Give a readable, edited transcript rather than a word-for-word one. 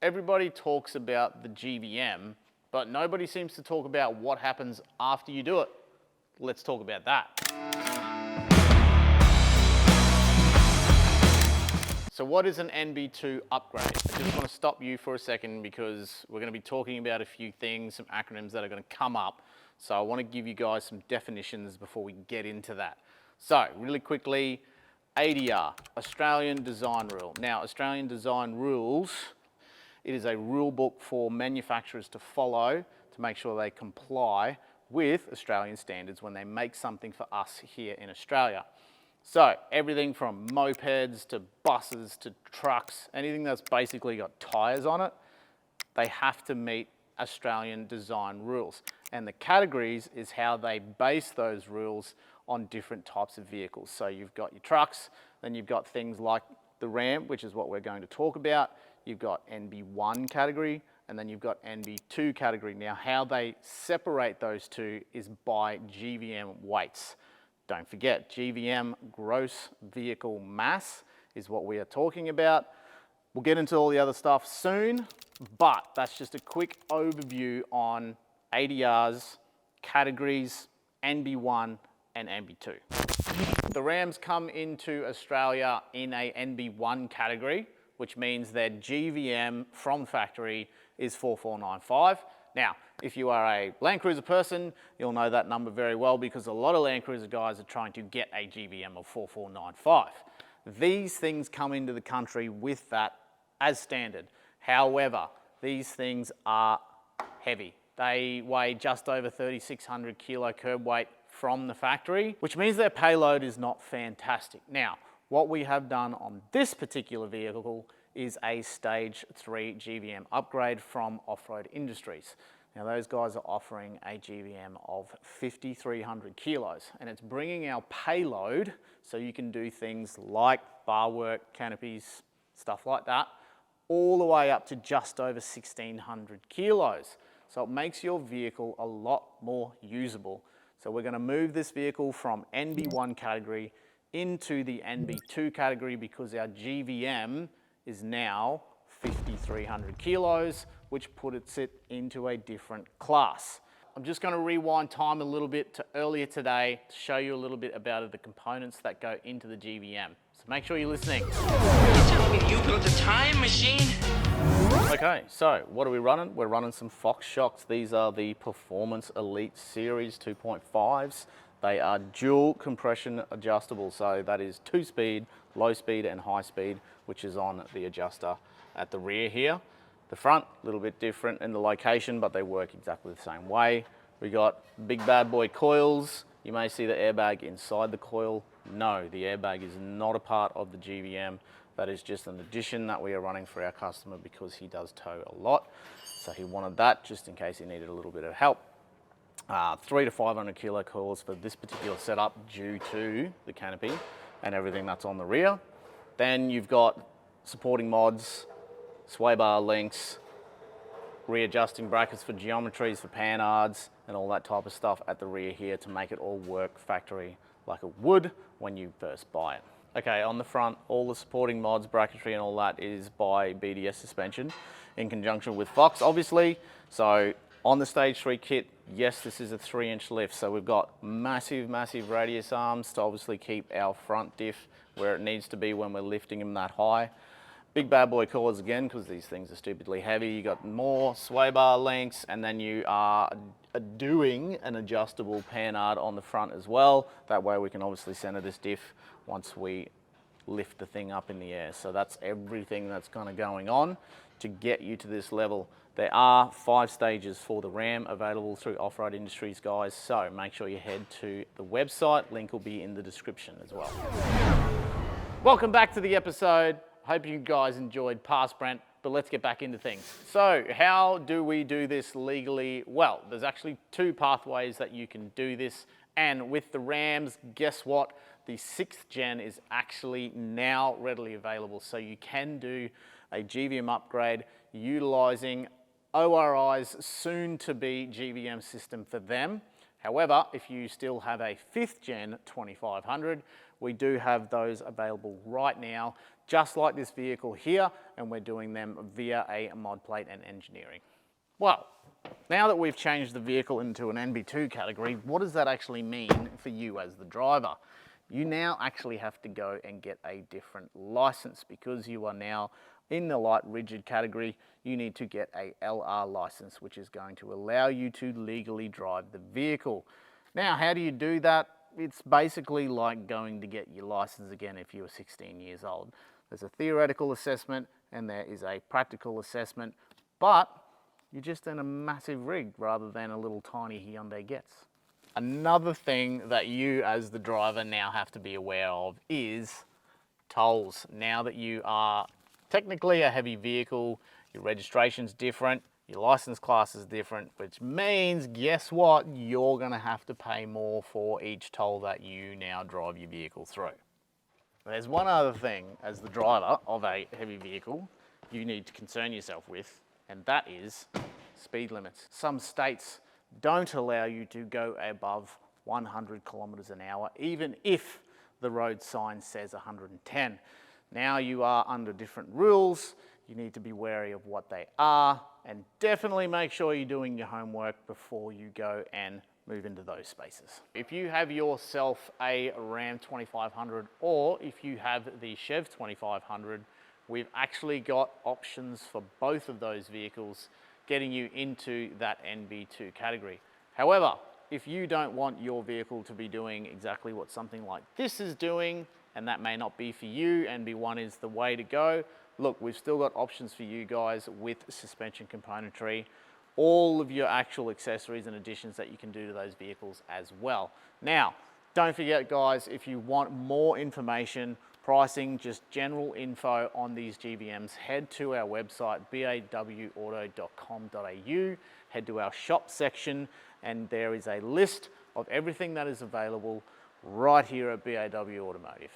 Everybody talks about the GVM, but nobody seems to talk about what happens after you do it. Let's talk about that. So what is an NB2 upgrade? I just want to stop you for a second because we're going to be talking about a few things, some acronyms that are going to come up. So I want to give you guys some definitions before we get into that. So really quickly, ADR, Australian Design Rule. Now, Australian Design Rules, it is a rule book for manufacturers to follow to make sure they comply with Australian standards when they make something for us here in Australia. So everything from mopeds to buses to trucks, anything that's basically got tyres on it, they have to meet Australian design rules. And the categories is how they base those rules on different types of vehicles. So you've got your trucks, then you've got things like the Ram, which is what we're going to talk about. You've got NB1 category, and then you've got NB2 category. Now, how they separate those two is by GVM weights. Don't forget, GVM, gross vehicle mass, is what we are talking about. We'll get into all the other stuff soon, but that's just a quick overview on ADRs, categories, NB1 and NB2. The Rams come into Australia in a NB1 category, which means their GVM from factory is 4495. Now, if you are a Land Cruiser person, you'll know that number very well because a lot of Land Cruiser guys are trying to get a GVM of 4495. These things come into the country with that as standard. However, these things are heavy. They weigh just over 3,600 kilo curb weight from the factory, which means their payload is not fantastic. Now, what we have done on this particular vehicle is a stage 3 GVM upgrade from Offroad Industries. Now those guys are offering a GVM of 5,300 kilos and it's bringing our payload so you can do things like bar work, canopies, stuff like that, all the way up to just over 1,600 kilos. So it makes your vehicle a lot more usable. So we're going to move this vehicle from NB1 category into the NB2 category because our GVM is now 5,300 kilos, which puts it into a different class. I'm just going to rewind time a little bit to earlier today to show you a little bit about the components that go into the GVM. So make sure you're listening. You built a time machine? Okay, so what are we running? We're running some Fox shocks. These are the Performance Elite Series 2.5s. They are dual compression adjustable, so that is 2-speed, low speed and high speed, which is on the adjuster at the rear here. The front, a little bit different in the location, but they work exactly the same way. We got big bad boy coils. You may see the airbag inside the coil. No, the airbag is not a part of the GVM. That is just an addition that we are running for our customer because he does tow a lot. So he wanted that just in case he needed a little bit of help. 300 to 500 kilo coils for this particular setup due to the canopy and everything that's on the rear. Then you've got supporting mods, sway bar links, readjusting brackets for geometries, for panards, and all that type of stuff at the rear here to make it all work factory like it would when you first buy it. Okay, on the front, all the supporting mods, bracketry and all that is by BDS Suspension in conjunction with Fox, obviously. So on the stage 3 kit, yes, this is a 3-inch lift. So we've got massive, massive radius arms to obviously keep our front diff where it needs to be when we're lifting them that high. Big bad boy coils again, because these things are stupidly heavy. You got more sway bar links, and then you are doing an adjustable panard on the front as well. That way we can obviously center this diff once we lift the thing up in the air. So that's everything that's kind of going on to get you to this level. There are 5 stages for the Ram available through Offroad Industries, guys. So make sure you head to the website. Link will be in the description as well. Welcome back to the episode. Hope you guys enjoyed past Brent, but let's get back into things. So how do we do this legally? Well, there's actually 2 pathways that you can do this. And with the Rams, guess what? The 6th gen is actually now readily available. So you can do a GVM upgrade utilizing ORI's soon-to-be GVM system for them. However, if you still have a 5th gen 2500, we do have those available right now just like this vehicle here, and we're doing them via a mod plate and engineering. Well, now that we've changed the vehicle into an NB2 category, what does that actually mean for you as the driver? You now actually have to go and get a different license because you are now in the light rigid category. You need to get a LR license, which is going to allow you to legally drive the vehicle. Now, how do you do that? It's basically like going to get your license again if you were 16 years old. There's a theoretical assessment and there is a practical assessment, but you're just in a massive rig rather than a little tiny Hyundai Getz. Another thing that you as the driver now have to be aware of is tolls. Now that you are technically a heavy vehicle, your registration's different, your license class is different, which means, guess what? You're gonna have to pay more for each toll that you now drive your vehicle through. There's one other thing as the driver of a heavy vehicle you need to concern yourself with, and that is speed limits. Some states don't allow you to go above 100 kilometers an hour, even if the road sign says 110. Now you are under different rules. You need to be wary of what they are, and definitely make sure you're doing your homework before you go and move into those spaces. If you have yourself a Ram 2500 or if you have the Chev 2500, we've actually got options for both of those vehicles, getting you into that NB2 category. However, if you don't want your vehicle to be doing exactly what something like this is doing, and that may not be for you, NB1 is the way to go. Look, we've still got options for you guys with suspension componentry, all of your actual accessories and additions that you can do to those vehicles as well. Now, don't forget guys, if you want more information, pricing, just general info on these GVMs, head to our website, bawauto.com.au, head to our shop section, and there is a list of everything that is available right here at BAW Automotive.